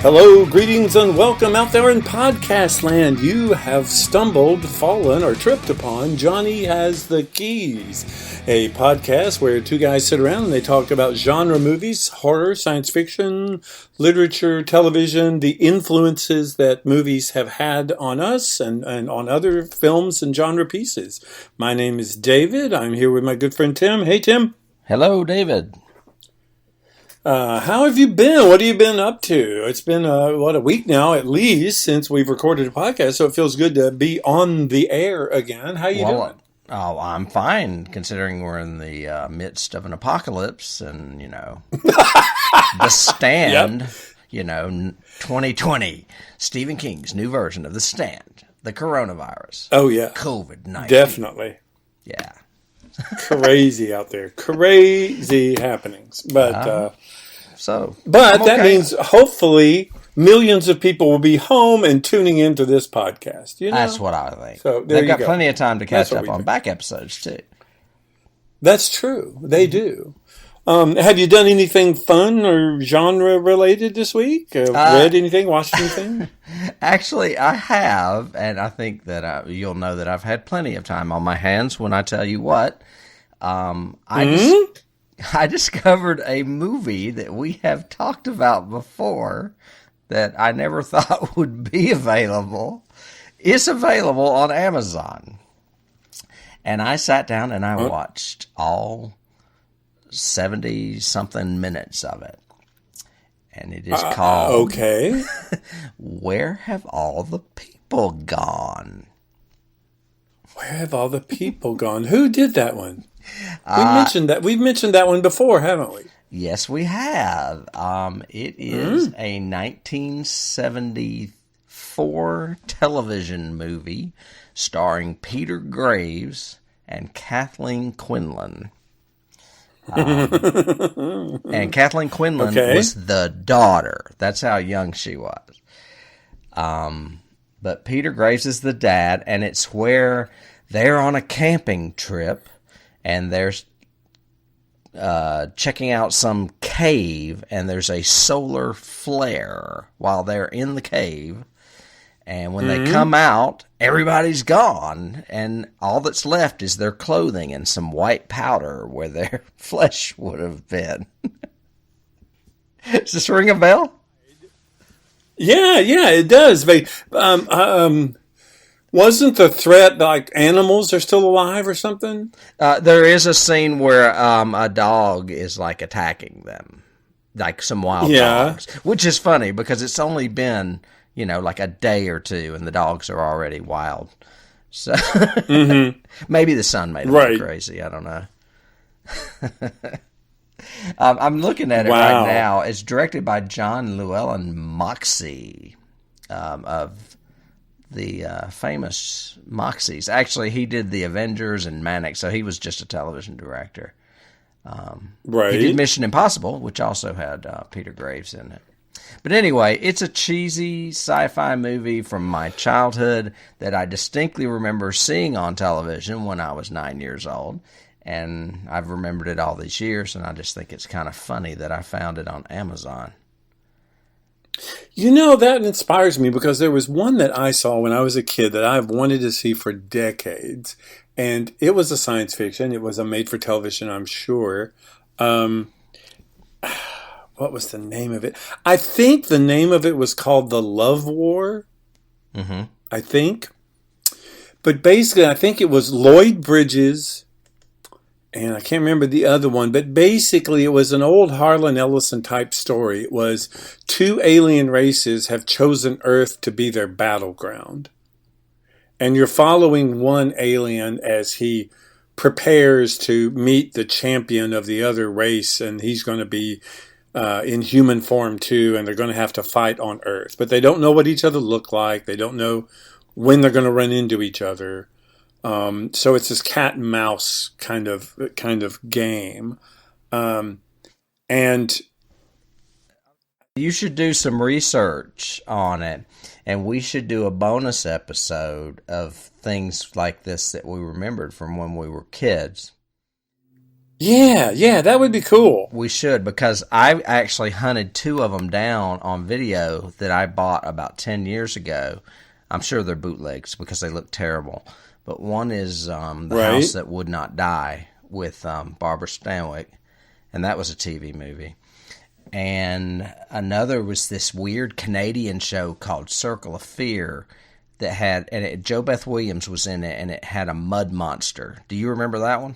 Hello, greetings, and welcome out there in podcast land. You have stumbled, fallen, or tripped upon Johnny Has the Keys, a podcast where two guys sit around and they talk about genre movies, horror, science fiction, literature, television, the influences that movies have had on us and on other films and genre pieces. My name is David. I'm here with my good friend Tim. Hey, Tim. Hello, David. How have you been? What have you been up to? It's been, a week now at least since we've recorded a podcast, so it feels good to be on the air again. How you doing? Oh, I'm fine, considering we're in the midst of an apocalypse and, The Stand, 2020, Stephen King's new version of The Stand, the coronavirus. Oh, yeah. COVID-19. Definitely. Yeah. Crazy out there. Crazy happenings. But that means hopefully millions of people will be home and tuning into this podcast. That's what I think. So they've got plenty of time to catch up on back episodes too. That's true. They do. Have you done anything fun or genre related this week? Read anything? Watched anything? Actually, I have, and I think that you'll know that I've had plenty of time on my hands when I tell you what. I discovered a movie that we have talked about before that I never thought would be available. It's available on Amazon. And I sat down and I watched all 70-something minutes of it. And it is called Where Have All the People Gone? Where have all the people gone? Who did that one? We've mentioned that one before, haven't we? Yes, we have. It is a 1974 television movie starring Peter Graves and Kathleen Quinlan. And Kathleen Quinlan was the daughter. That's how young she was. But Peter Graves is the dad, and it's where they're on a camping trip, and they're checking out some cave, and there's a solar flare while they're in the cave. And when they come out, everybody's gone, and all that's left is their clothing and some white powder where their flesh would have been. Does this ring a bell? Yeah, it does. But, wasn't the threat like animals are still alive or something? There is a scene where a dog is like attacking them, like some wild dogs, which is funny because it's only been like a day or two, and the dogs are already wild. So maybe the sun made them go crazy. I don't know. I'm looking at it right now. It's directed by John Llewellyn Moxey of the famous Moxies. Actually, he did The Avengers and Maniac, so he was just a television director. He did Mission Impossible, which also had Peter Graves in it. But anyway, it's a cheesy sci-fi movie from my childhood that I distinctly remember seeing on television when I was 9 years old. And I've remembered it all these years, and I just think it's kind of funny that I found it on Amazon. That inspires me because there was one that I saw when I was a kid that I've wanted to see for decades. And it was a science fiction. It was a made-for-television, I'm sure. What was the name of it? I think the name of it was called The Love War. I think. But basically, I think it was Lloyd Bridges, and I can't remember the other one, but basically it was an old Harlan Ellison type story. It was two alien races have chosen Earth to be their battleground. And you're following one alien as he prepares to meet the champion of the other race, and he's going to be in human form too, and they're going to have to fight on Earth. But they don't know what each other look like. They don't know when they're going to run into each other. So it's this cat and mouse kind of game. And you should do some research on it, and we should do a bonus episode of things like this that we remembered from when we were kids. Yeah, that would be cool. We should, because I actually hunted 2 of them down on video that I bought about 10 years ago. I'm sure they're bootlegs because they look terrible. But one is The House That Would Not Die with Barbara Stanwyck, and that was a TV movie. And another was this weird Canadian show called Circle of Fear that had, and Jo Beth Williams was in it, and it had a mud monster. Do you remember that one?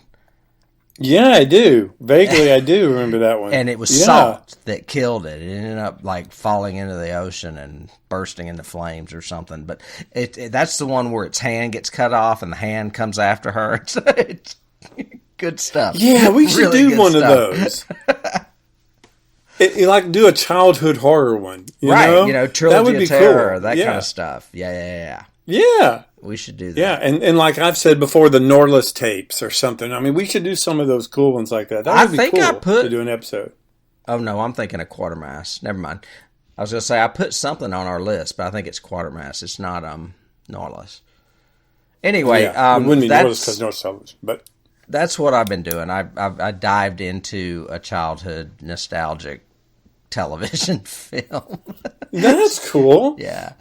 Yeah, I do. Vaguely, I do remember that one. And it was salt that killed it. It ended up like falling into the ocean and bursting into flames or something. But that's the one where its hand gets cut off and the hand comes after her. It's good stuff. Yeah, we should really do one stuff. of those. Like do a childhood horror one. You know? Trilogy that would be of Terror, cool. that kind of stuff. Yeah. Yeah. We should do that. Yeah, and like I've said before, the Norless tapes or something. I mean, we should do some of those cool ones like that. That would be cool to do an episode. Oh, no, I'm thinking of Quatermass. Never mind. I was going to say, I put something on our list, but I think it's Quatermass. It's not Norless. Anyway, it wouldn't be Norless because North Southern, but that's what I've been doing. I dived into a childhood nostalgic television film. That's cool. Yeah.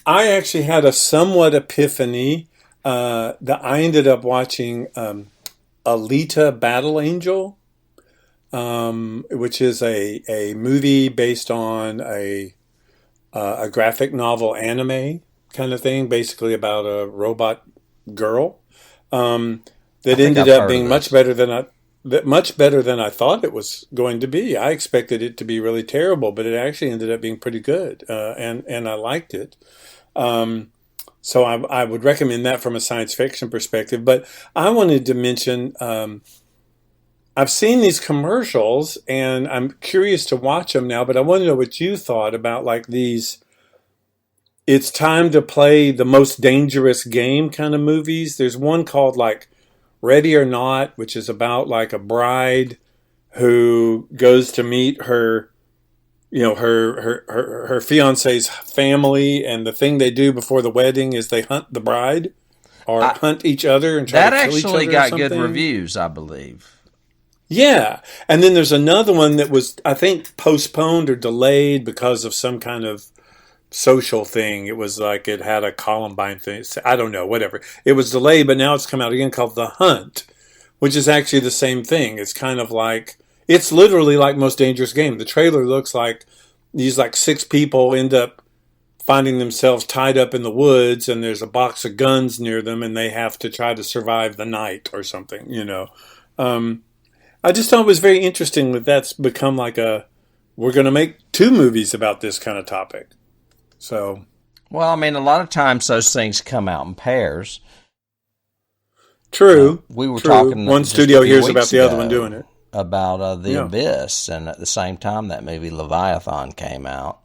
I actually had a somewhat epiphany that I ended up watching Alita Battle Angel, which is a movie based on a graphic novel anime kind of thing, basically about a robot girl that ended up being much better than I thought it was going to be. I expected it to be really terrible, but it actually ended up being pretty good, and I liked it. So I would recommend that from a science fiction perspective. But I wanted to mention, I've seen these commercials and I'm curious to watch them now, but I want to know what you thought about like these, it's time to play the most dangerous game kind of movies. There's one called like Ready or Not, which is about like a bride who goes to meet her her fiance's family, and the thing they do before the wedding is they hunt the bride or hunt each other and try to kill each other. That actually got good reviews, I believe. Yeah. And then there's another one that was, I think, postponed or delayed because of some kind of social thing. It was like it had a Columbine thing. I don't know, whatever. It was delayed, but now it's come out again called The Hunt, which is actually the same thing. It's kind of like, it's literally like Most Dangerous Game. The trailer looks like these like 6 people end up finding themselves tied up in the woods and there's a box of guns near them and they have to try to survive the night or something, I just thought it was very interesting that that's become like we're going to make 2 movies about this kind of topic. So. Well, I mean, a lot of times those things come out in pairs. True. We were talking. One studio hears about the other one doing it. About The Abyss, and at the same time that movie Leviathan came out,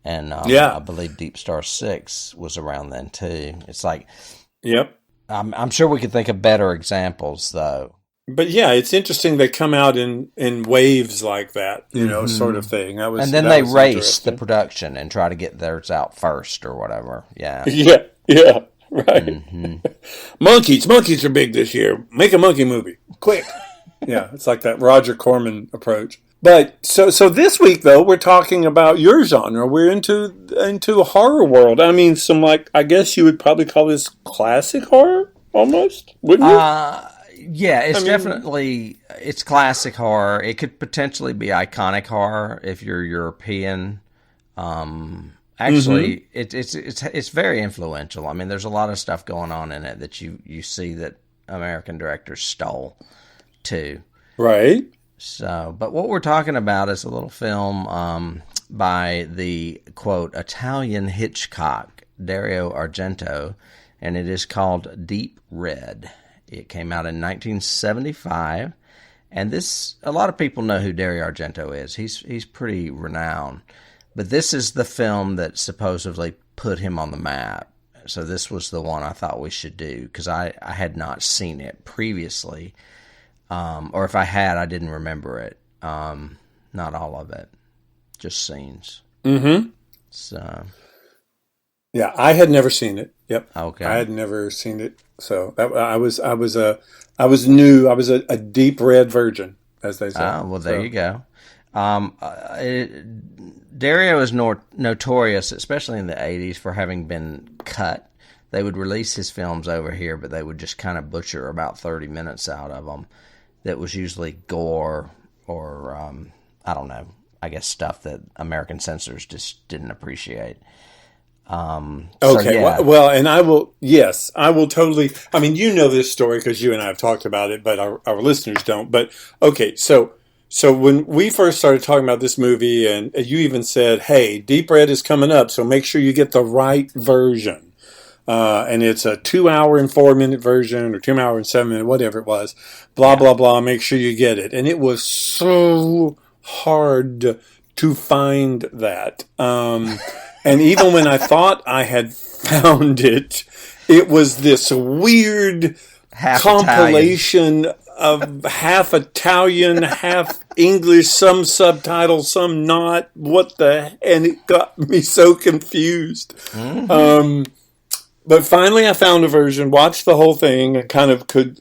and I believe Deep Star 6 was around then too. It's like, yep. I'm sure we could think of better examples though. But yeah, it's interesting they come out in waves like that, sort of thing. And then they race the production and try to get theirs out first or whatever. Yeah. Yeah, right. Mm-hmm. Monkeys are big this year. Make a monkey movie, quick. Yeah, it's like that Roger Corman approach. But so this week though, we're talking about your genre. We're into the horror world. I mean, some like, I guess you would probably call this classic horror almost, wouldn't you? Yeah, it's classic horror. It could potentially be iconic horror if you're European. Actually, it's very influential. I mean, there's a lot of stuff going on in it that you see that American directors stole too. Right. So, but what we're talking about is a little film by the quote Italian Hitchcock, Dario Argento, and it is called Deep Red. It came out in 1975, and a lot of people know who Dario Argento is. He's pretty renowned, but this is the film that supposedly put him on the map. So this was the one I thought we should do because I had not seen it previously, or if I had, I didn't remember it. Not all of it, just scenes. Mm-hmm. So. Yeah, I had never seen it. Yep. Okay. I had never seen it. So I was new. I was a deep red virgin, as they say. Well, there you go. Dario is notorious, especially in the 80s, for having been cut. They would release his films over here, but they would just kind of butcher about 30 minutes out of them. That was usually gore or, I don't know, I guess stuff that American censors just didn't appreciate. Okay, yeah. well, and I will totally, I mean, you know this story because you and I have talked about it, but our listeners don't. But, okay, so when we first started talking about this movie, and you even said, hey, Deep Red is coming up, so make sure you get the right version. And it's a 2 hour and 4 minute version, or 2 hour and 7 minute, whatever it was, blah, blah, blah, make sure you get it. And it was so hard to find that. And even when I thought I had found it, it was this weird compilation of half Italian, half English, some subtitles, some not. And it got me so confused. Mm-hmm. But finally I found a version, watched the whole thing, and kind of could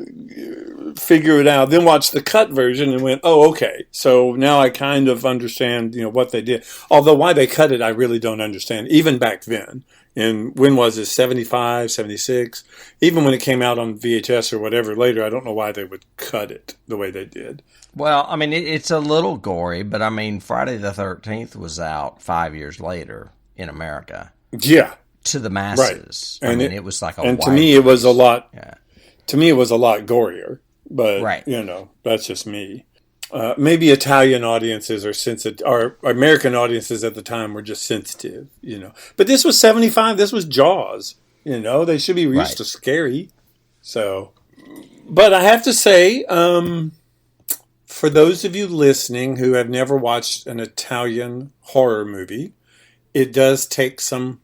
figure it out. Then watched the cut version and went, oh, okay. So now I kind of understand, what they did. Although why they cut it, I really don't understand, even back then. And when was it, 75, 76? Even when it came out on VHS or whatever later, I don't know why they would cut it the way they did. Well, I mean, it's a little gory, but I mean, Friday the 13th was out 5 years later in America. Yeah. To the masses. Right. And it was like a and to me, it was a lot. Yeah. To me, it was a lot gorier. But right. That's just me. Maybe Italian audiences are sensitive, or American audiences at the time were just sensitive. But this was 75. This was Jaws. They should be used to scary. So, but I have to say, for those of you listening who have never watched an Italian horror movie, it does take some.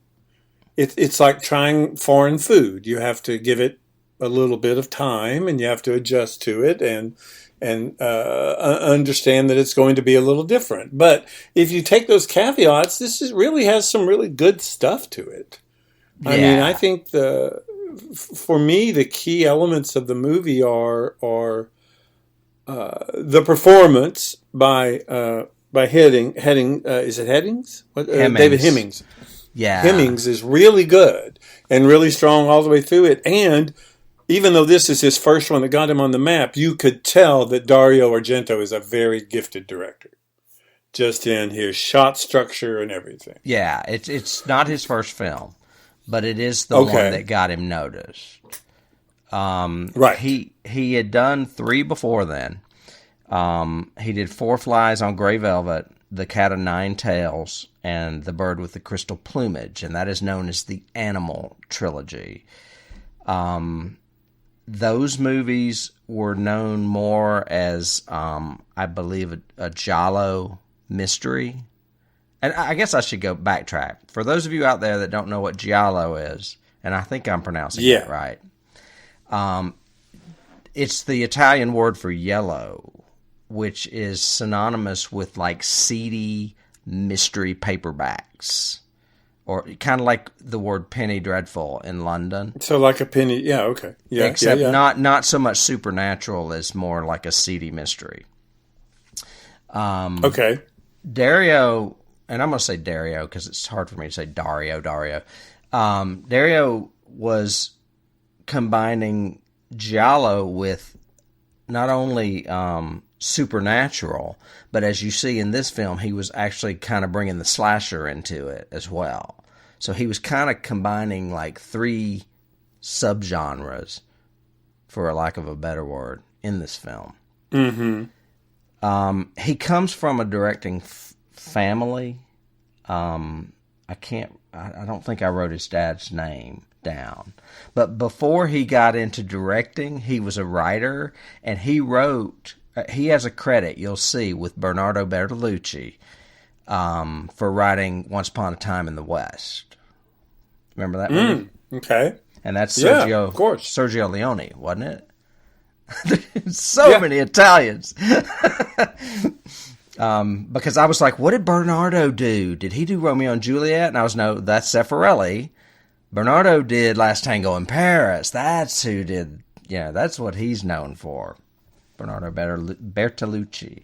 It's like trying foreign food. You have to give it a little bit of time, and you have to adjust to it, and understand that it's going to be a little different. But if you take those caveats, really has some really good stuff to it. Yeah. I mean, I think for me, the key elements of the movie are the performance by Hemmings. Is it Hemmings? David Hemmings. Yeah. Hemmings is really good and really strong all the way through it. And even though this is his first one that got him on the map, you could tell that Dario Argento is a very gifted director, just in his shot structure and everything. Yeah, it's not his first film, but it is the one that got him noticed. Right. He had done 3 before then. He did 4 Flies on Grey Velvet, The Cat o' Nine Tails, and The Bird with the Crystal Plumage, and that is known as the Animal Trilogy. Those movies were known more as, I believe, a Giallo mystery. And I guess I should go backtrack. For those of you out there that don't know what Giallo is, and I think I'm pronouncing it right, it's the Italian word for yellow, which is synonymous with like seedy mystery paperbacks, or kind of like the word penny dreadful in London. So like a penny, yeah, okay. Yeah, except not so much supernatural as more like a seedy mystery. Okay. Dario, and I'm going to say Dario because it's hard for me to say Dario. Dario was combining Giallo with not only supernatural, but as you see in this film, he was actually kind of bringing the slasher into it as well. So he was kind of combining like 3 subgenres, for a lack of a better word, in this film. Mm-hmm. He comes from a directing family. I don't think I wrote his dad's name down. But before he got into directing, he was a writer, and he has a credit, you'll see, with Bernardo Bertolucci for writing Once Upon a Time in the West. Remember that movie? Okay. And that's Sergio, of course. Sergio Leone, wasn't it? There's many Italians. Because I was like, what did Bernardo do? Did he do Romeo and Juliet? And I was, no, that's Zeffirelli. Bernardo did Last Tango in Paris. That's who did, that's what he's known for. Bernardo Bertolucci.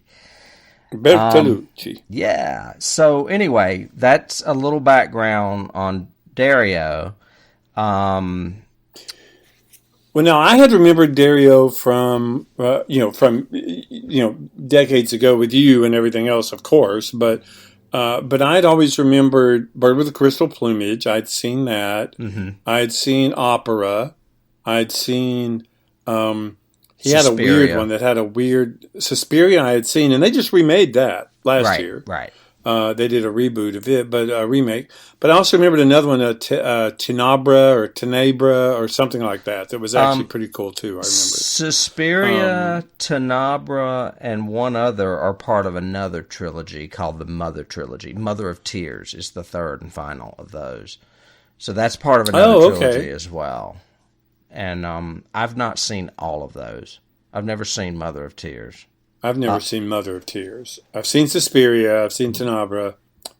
Yeah. So anyway, that's a little background on Dario. Well, now I had remembered Dario from decades ago with you and everything else, of course, but I'd always remembered Bird with the Crystal Plumage. I'd seen that. Mm-hmm. I'd seen Opera. I'd seen he had a weird one that had a weird Suspiria. I had seen, and they just remade that last year. Right. They did a reboot of it, but a remake. But I also remembered another one, Tenebra or something like that. That was actually pretty cool too. I remember Suspiria, Tenebra, and one other are part of another trilogy called the Mother Trilogy. Mother of Tears is the third and final of those. So that's part of another trilogy as well. And I've not seen all of those. I've never seen Mother of Tears. I've never seen Mother of Tears. I've seen Suspiria. I've seen Tenebra.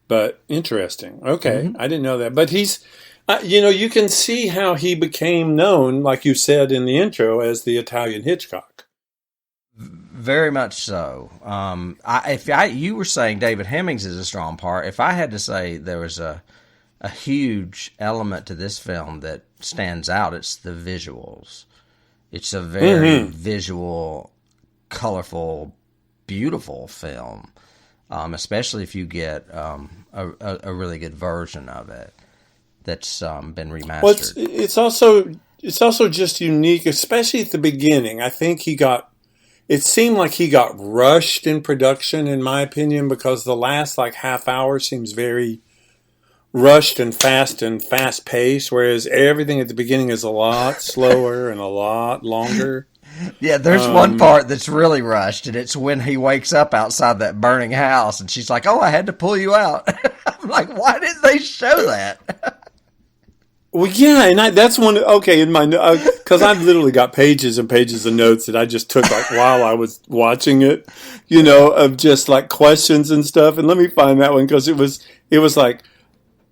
But interesting. Okay. Mm-hmm. I didn't know that. But he's, you can see how he became known, like you said in the intro, as the Italian Hitchcock. Very much so. You were saying David Hemmings is a strong part. If I had to say there was a huge element to this film that stands out, it's the visuals. It's a very visual, colorful, beautiful film, especially if you get a really good version of it that's been remastered. Well, it's also just unique, especially at the beginning. I think it seemed like he got rushed in production, in my opinion, because the last half hour seems very rushed and fast paced, whereas everything at the beginning is a lot slower and a lot longer. Yeah, there's one part that's really rushed, and it's when he wakes up outside that burning house, and she's like, "Oh, I had to pull you out." I'm like, why didn't they show that? Well, yeah, and that's one. Okay, in my because I've literally got pages and pages of notes that I just took while I was watching it, of just questions and stuff. And let me find that one because it was like,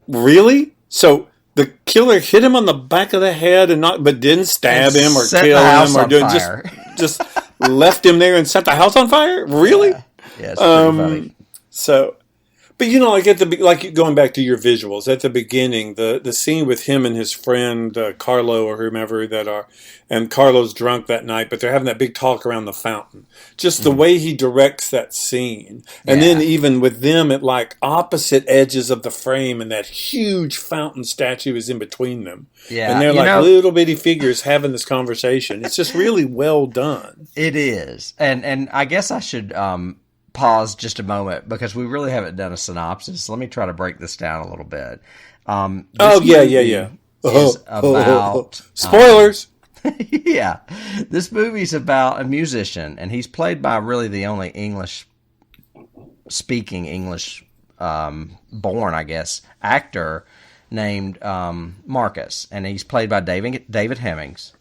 really? So the killer hit him on the back of the head but didn't stab him or kill him or just left him there and set the house on fire? Really? Yeah, it's pretty funny. So, but going back to your visuals at the beginning, the scene with him and his friend Carlo or whomever and Carlo's drunk that night, but they're having that big talk around the fountain. Just the way he directs that scene, and then even with them at opposite edges of the frame, and that huge fountain statue is in between them. Yeah, and they're little bitty figures having this conversation. It's just really well done. It is, and I guess I should pause just a moment because we really haven't done a synopsis. Let me try to break this down a little bit. Yeah. Is about spoilers. Yeah, this movie's about a musician, and he's played by really the only English-speaking, English-born, I guess, actor named Marcus, and he's played by David Hemmings.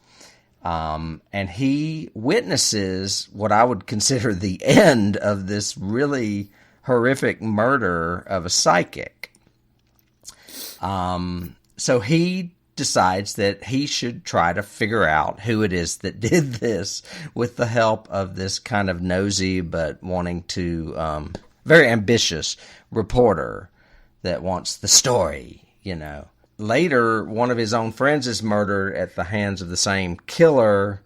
And he witnesses what I would consider the end of this really horrific murder of a psychic. So he decides that he should try to figure out who it is that did this with the help of this kind of nosy but wanting to, very ambitious reporter that wants the story, Later, one of his own friends is murdered at the hands of the same killer,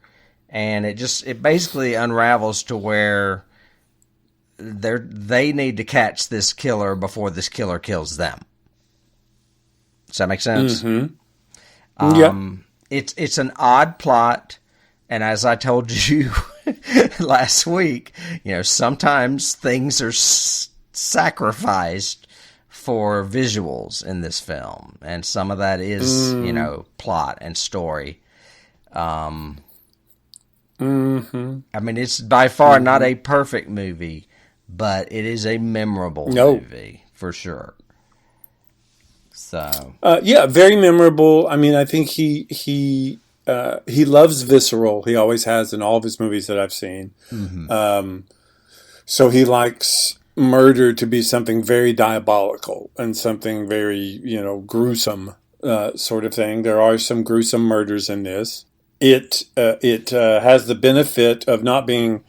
and it basically unravels to where they need to catch this killer before this killer kills them. Does that make sense? Mm-hmm. It's an odd plot, and as I told you last week, sometimes things are sacrificed for visuals in this film, and some of that is plot and story. I mean, it's by far not a perfect movie, but it is a memorable movie for sure. So very memorable. I mean, I think he loves visceral. He always has in all of his movies that I've seen. Mm-hmm. So he likes murder to be something very diabolical and something very, gruesome. sort of thing. There are some gruesome murders in this. It has the benefit of not being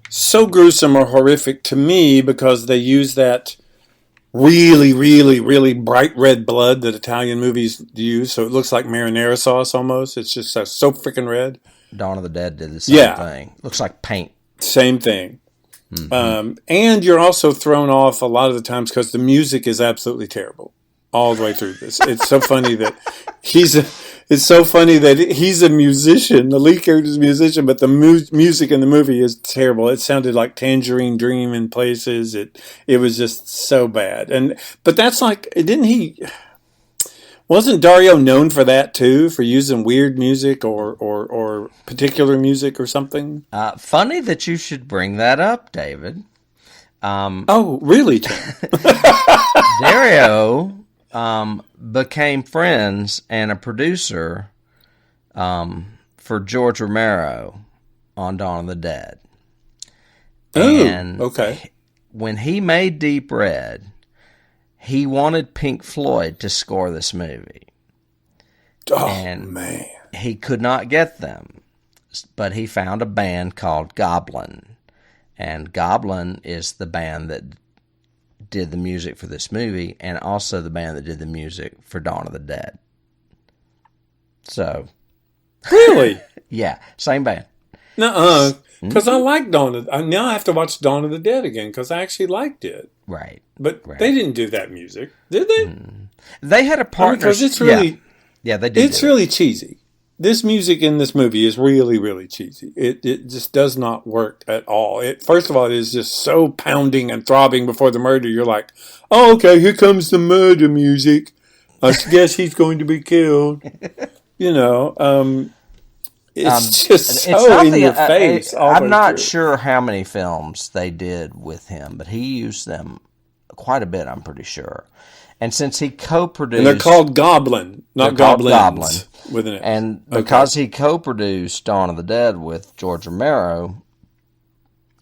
so gruesome or horrific to me because they use that really, really, really bright red blood that Italian movies use. So it looks like marinara sauce almost. It's just so freaking red. Dawn of the Dead did the same thing. Looks like paint. Same thing. Mm-hmm. And you're also thrown off a lot of the times because the music is absolutely terrible all the way through this. It's so funny that he's a musician. The lead character is a musician, but the music in the movie is terrible. It sounded like Tangerine Dream in places. It was just so bad. But that's like, wasn't Dario known for that too, for using weird music or particular music or something? Funny that you should bring that up, David. Oh, really, Tim? Dario became friends and a producer for George Romero on Dawn of the Dead. Oh, okay. When he made Deep Red, he wanted Pink Floyd to score this movie. Oh, and man. He could not get them, but he found a band called Goblin. And Goblin is the band that did the music for this movie, and also the band that did the music for Dawn of the Dead. So, really, yeah, same band. Nuh-uh, because I like now I have to watch Dawn of the Dead again because I actually liked it. Right, but they didn't do that music, did they? They had a partnership. Because it's really, they did. It's really cheesy. This music in this movie is really, really cheesy. It just does not work at all. First of all, it is just so pounding and throbbing before the murder. You're like, oh, okay, here comes the murder music. I guess he's going to be killed. It's just so in your face. I'm not sure how many films they did with him, but he used them quite a bit, I'm pretty sure. And since he co-produced... And they're called Goblin, not Goblins. Goblin. With an X. And because he co-produced Dawn of the Dead with George Romero,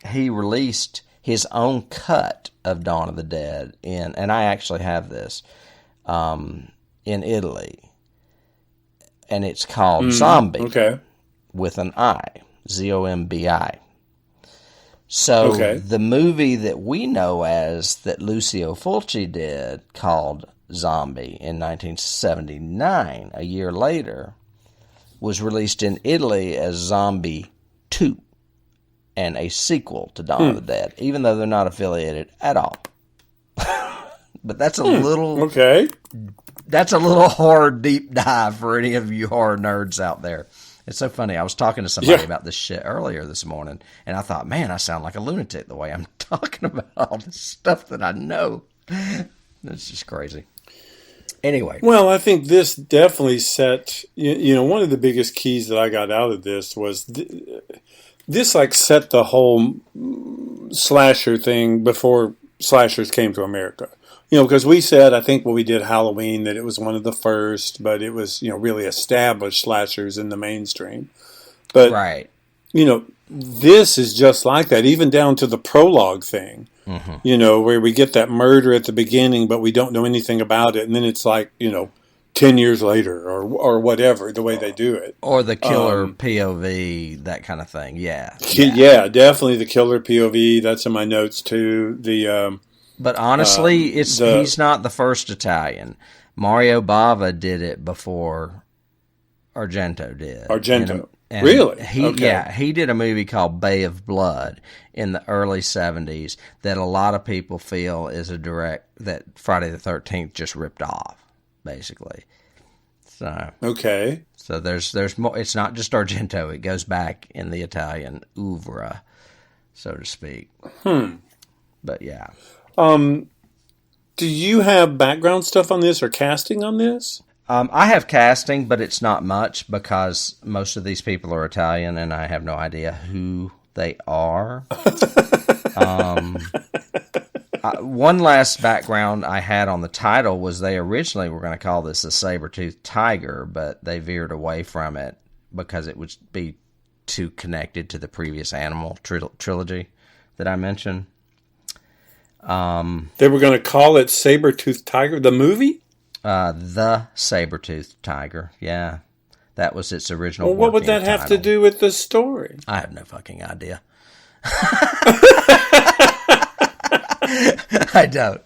he released his own cut of Dawn of the Dead and I actually have this, in Italy. And it's called Zombie. Okay. With an I. Zombi. So the movie that we know as that Lucio Fulci did called Zombie in 1979, a year later, was released in Italy as Zombie 2 and a sequel to Dawn of the Dead, even though they're not affiliated at all. But that's a little... Okay. That's a little horror deep dive for any of you horror nerds out there. It's so funny. I was talking to somebody about this shit earlier this morning, and I thought, man, I sound like a lunatic the way I'm talking about all this stuff that I know. It's just crazy. Anyway. Well, I think this definitely set, one of the biggest keys that I got out of this was this set the whole slasher thing before slashers came to America. Because we said, I think when we did Halloween, that it was one of the first, but it was, really established slashers in the mainstream. But, right. This is just like that, even down to the prologue thing, where we get that murder at the beginning, but we don't know anything about it. And then it's 10 years later or whatever, the way they do it. Or the killer POV, that kind of thing. Yeah. Yeah, definitely the killer POV. That's in my notes, too. But honestly, he's not the first Italian. Mario Bava did it before Argento did. Argento. And really? He did a movie called Bay of Blood in the early 70s that a lot of people feel is that Friday the 13th just ripped off, basically. So So there's more. It's not just Argento. It goes back in the Italian oeuvre, so to speak. But yeah. Do you have background stuff on this or casting on this? I have casting, but it's not much because most of these people are Italian and I have no idea who they are. One last background I had on the title was they originally were going to call this a saber-toothed tiger, but they veered away from it because it would be too connected to the previous Animal trilogy that I mentioned. They were going to call it Saber-Toothed Tiger, the movie? The Saber-Toothed Tiger. Yeah. That was its original. Well, what would that have to do with the story? I have no fucking idea. I don't.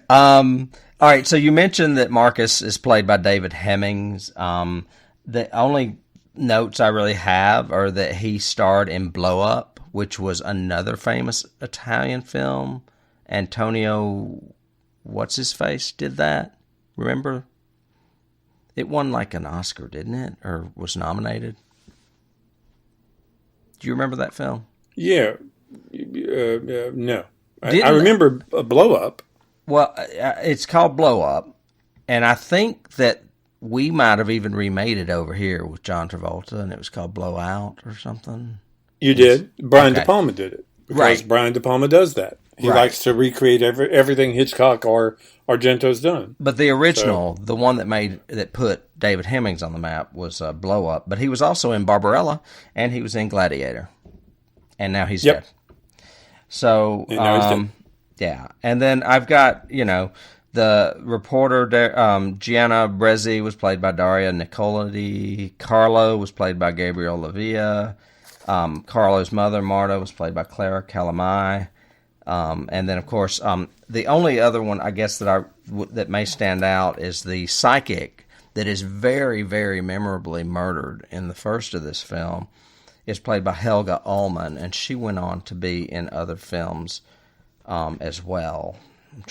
All right, so you mentioned that Marcus is played by David Hemmings. The only notes I really have are that he starred in Blow Up, which was another famous Italian film. Antonio, what's his face, did that. Remember? It won like an Oscar, didn't it? Or was nominated? Do you remember that film? Yeah. No. I remember a Blow Up. Well, it's called Blow Up. And I think that we might have even remade it over here with John Travolta, and it was called Blow Out or something. You did? Brian De Palma did it. Because right. Brian De Palma does that. He likes to recreate everything Hitchcock or Argento's done. But the original, the one that put David Hemmings on the map was Blow Up. But he was also in Barbarella, and he was in Gladiator. And now he's dead. So, yeah. And then I've got, the reporter, Gianna Brezzi was played by Daria Nicolodi. Carlo was played by Gabriel Lavia. Carlo's mother, Marta, was played by Clara Calamai. And then, of course, the only other one, I guess, that may stand out is the psychic that is very, very memorably murdered in the first of this film. Is played by Helga Ullman, and she went on to be in other films as well. I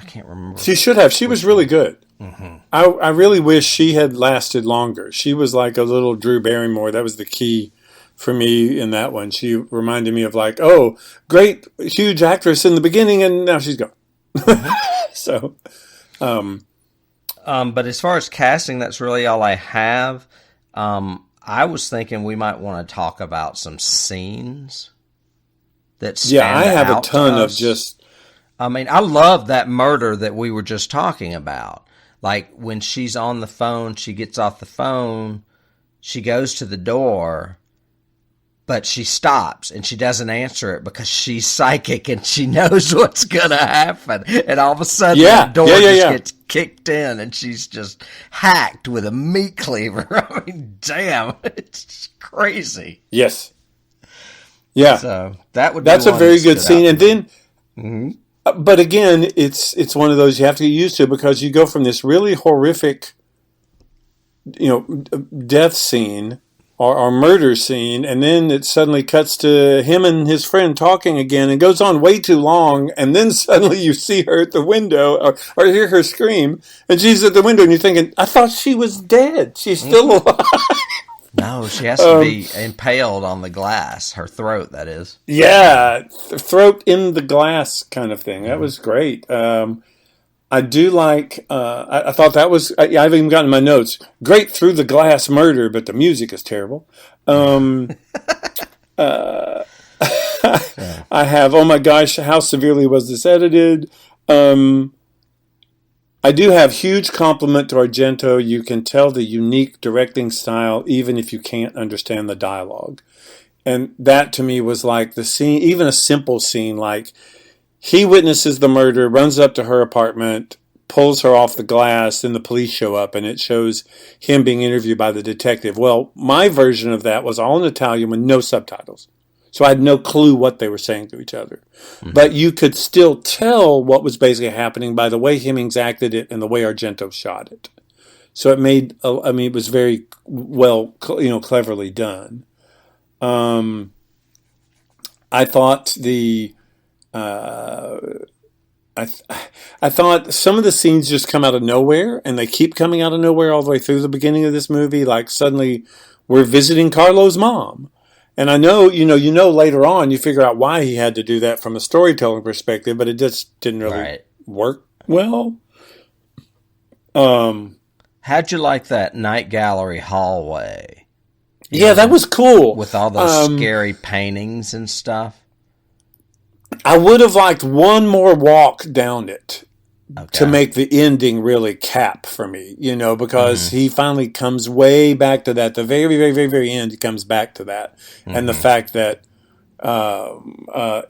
can't remember. She should have. She was really good. Mm-hmm. I really wish she had lasted longer. She was like a little Drew Barrymore. That was the key for me in that one. She reminded me of like, oh, great, huge actress in the beginning, and now she's gone. Mm-hmm. So, but as far as casting, that's really all I have. I was thinking we might want to talk about some scenes that stand out. Yeah, I have a ton of just... I mean, I love that murder that we were just talking about. Like, when she's on the phone, she gets off the phone, she goes to the door, but she stops, and she doesn't answer it because she's psychic, and she knows what's going to happen. And all of a sudden, the door gets kicked in, and she's just hacked with a meat cleaver. I mean, damn, it's crazy. Yes. Yeah. So that's a very good scene. And then, but again, it's one of those you have to get used to because you go from this really horrific, death scene or murder scene, and then it suddenly cuts to him and his friend talking again and goes on way too long, and then suddenly you see her at the window or hear her scream, and she's at the window, and you're thinking, I thought she was dead. She's still alive. No, she has to be impaled on the glass, her throat, that is. Yeah, throat in the glass kind of thing. That was great. I do like, I thought that was, I've even gotten my notes, great through the glass murder, but the music is terrible. I have, oh my gosh, how severely was this edited? I do have huge compliment to Argento. You can tell the unique directing style, even if you can't understand the dialogue. And that to me was like the scene, even a simple scene, like, he witnesses the murder, runs up to her apartment, pulls her off the glass, then the police show up, and it shows him being interviewed by the detective. Well, my version of that was all in Italian with no subtitles. So I had no clue what they were saying to each other. Mm-hmm. But you could still tell what was basically happening by the way Hemmings acted it and the way Argento shot it. So it made, it was very well, cleverly done. I thought I thought some of the scenes just come out of nowhere, and they keep coming out of nowhere all the way through the beginning of this movie. Like suddenly we're visiting Carlo's mom. And I know, later on you figure out why he had to do that from a storytelling perspective, but it just didn't really work well. How'd you like that night gallery hallway? That was cool. With all those scary paintings and stuff. I would have liked one more walk down it to make the ending really cap for me, because he finally comes way back to that. The very, very, very, very end, he comes back to that. Mm-hmm. And the fact that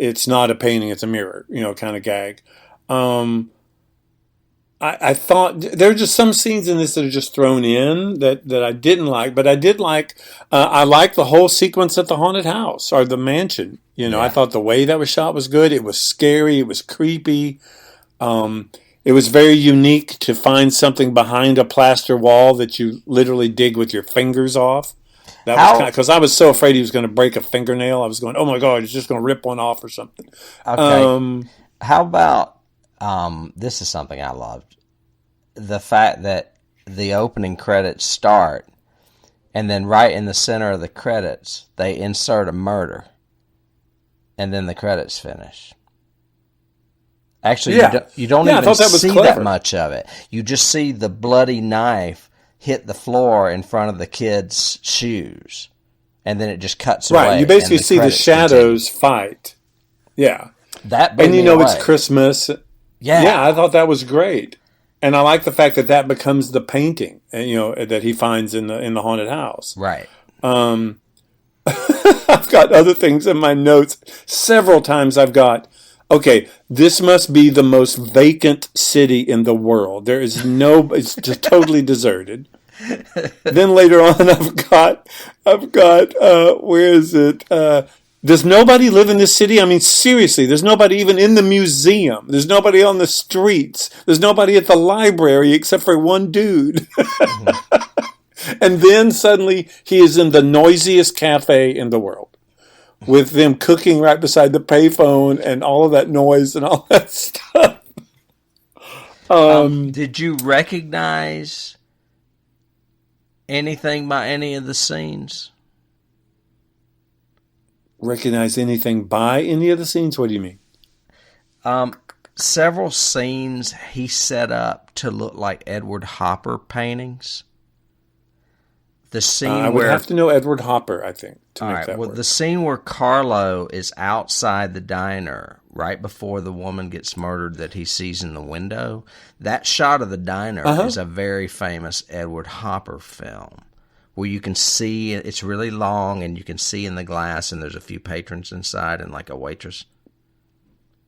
it's not a painting, it's a mirror, kind of gag. I thought there are just some scenes in this that are just thrown in that I didn't like, but I did like. I liked the whole sequence at the haunted house or the mansion. I thought the way that was shot was good. It was scary. It was creepy. It was very unique to find something behind a plaster wall that you literally dig with your fingers off. That was because I was so afraid he was going to break a fingernail. I was going, oh my God, he's just going to rip one off or something. Okay. How about this is something I loved. The fact that the opening credits start and then right in the center of the credits, they insert a murder and then the credits finish. Actually, you don't even see that much of it. You just see the bloody knife hit the floor in front of the kid's shoes, and then it just cuts away. Right, you basically see the shadows fight. Yeah. And it's Christmas. Yeah, I thought that was great. And I like the fact that becomes the painting, that he finds in the haunted house. Right. I've got other things in my notes. Several times I've got, okay, this must be the most vacant city in the world. There is it's just totally deserted. Then later on I've got, where is it? Does nobody live in this city? I mean, seriously, there's nobody even in the museum. There's nobody on the streets. There's nobody at the library except for one dude. And then suddenly he is in the noisiest cafe in the world with them cooking right beside the payphone and all of that noise and all that stuff. Did you recognize anything by any of the scenes? Recognize anything by any of the scenes? What do you mean? Several scenes he set up to look like Edward Hopper paintings. The scene I would have to know Edward Hopper, I think, to make that work. The scene where Carlo is outside the diner right before the woman gets murdered that he sees in the window, that shot of the diner is a very famous Edward Hopper film where you can see it's really long and you can see in the glass and there's a few patrons inside and like a waitress.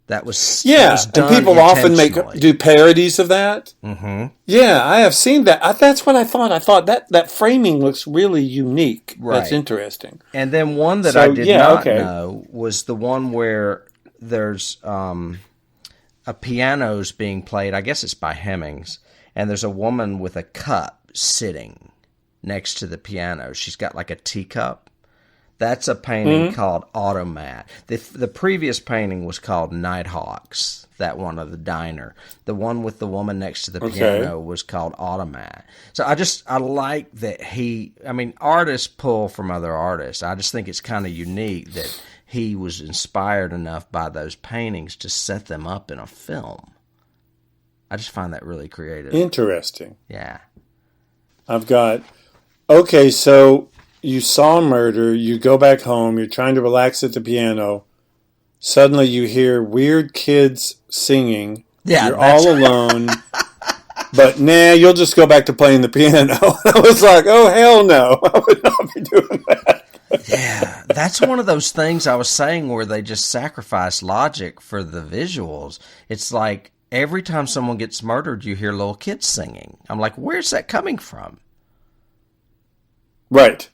That was done and people often do parodies of that. Mm-hmm. Yeah, I have seen that. That's what I thought. I thought that framing looks really unique. Right. That's interesting. And then one that I did not know was the one where there's a piano's being played. I guess it's by Hemmings, and there's a woman with a cup sitting next to the piano. She's got like a teacup. That's a painting called Automat. The previous painting was called Nighthawks, that one of the diner. The one with the woman next to the piano was called Automat. So I like that artists pull from other artists. I just think it's kind of unique that he was inspired enough by those paintings to set them up in a film. I just find that really creative. Interesting. Yeah. I've got, so you saw a murder, you go back home, you're trying to relax at the piano, suddenly you hear weird kids singing, you're all alone, but you'll just go back to playing the piano. I was like, oh, hell no, I would not be doing that. Yeah, that's one of those things I was saying where they just sacrifice logic for the visuals. It's like every time someone gets murdered, you hear little kids singing. I'm like, where's that coming from? Right.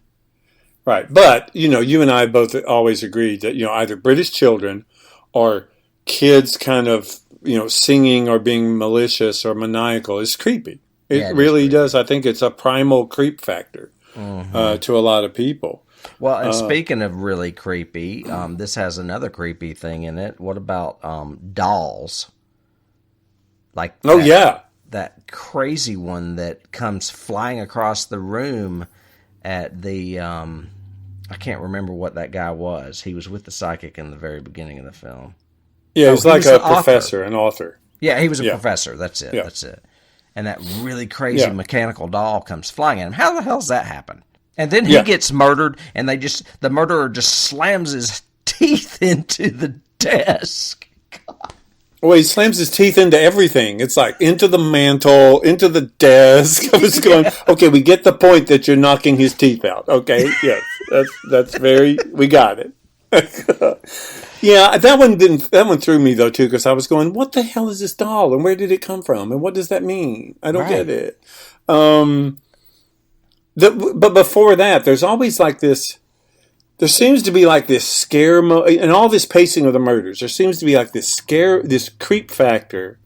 But, you and I both always agreed that, either British children or kids kind of, singing or being malicious or maniacal is creepy. It really does. I think it's a primal creep factor to a lot of people. Well, and speaking of really creepy, this has another creepy thing in it. What about dolls? Like that crazy one that comes flying across the room at the I can't remember what that guy was. He was with the psychic in the very beginning of the film. Yeah, he was like a professor, an author. Yeah, he was a professor. That's it. Yeah. That's it. And that really crazy mechanical doll comes flying at him. How the hell's that happen? And then he gets murdered, and the murderer just slams his teeth into the desk. God. Well, he slams his teeth into everything. It's like into the mantle, into the desk. I was going, okay, we get the point that you're knocking his teeth out. Okay, yes, that's we got it. Yeah, that one didn't. That one threw me though too, because I was going, "What the hell is this doll, and where did it come from, and what does that mean? I don't get it." But before that, there's always like this. There seems to be like this scare and all this pacing of the murders. There seems to be like this scare, this creep factor,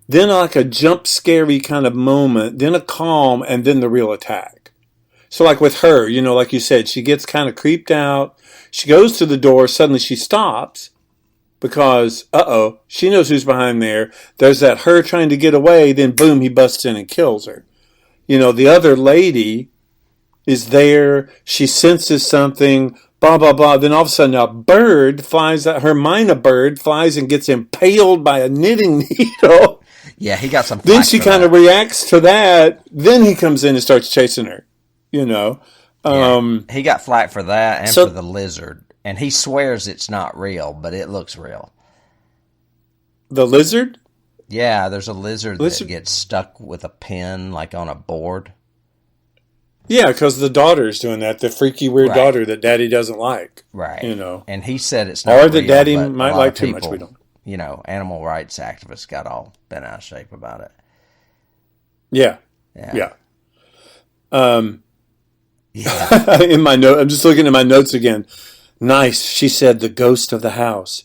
then like a jump scary kind of moment, then a calm, and then the real attack. So like with her, you know, like you said, she gets kind of creeped out. She goes to the door. Suddenly she stops because, she knows who's behind there. There's that her trying to get away. Then boom, he busts in and kills her. You know, the other lady is there. She senses something. Blah, blah, blah. Then all of a sudden a bird flies out. Her mina bird flies and gets impaled by a knitting needle. Yeah, he got some. Then she kind of reacts to that. Then he comes in and starts chasing her. You know. He got flack for that and for the lizard. And he swears it's not real, but it looks real. The lizard? Yeah, there's a lizard that gets stuck with a pin, like on a board. Yeah, because the daughter's doing that. The freaky, weird daughter that Daddy doesn't like. Right. You know. And he said it's not real. Or that Daddy might like too much. We don't. You know, animal rights activists got all bent out of shape about it. Yeah. Yeah. In my note, I'm just looking at my notes again. Nice. She said the ghost of the house.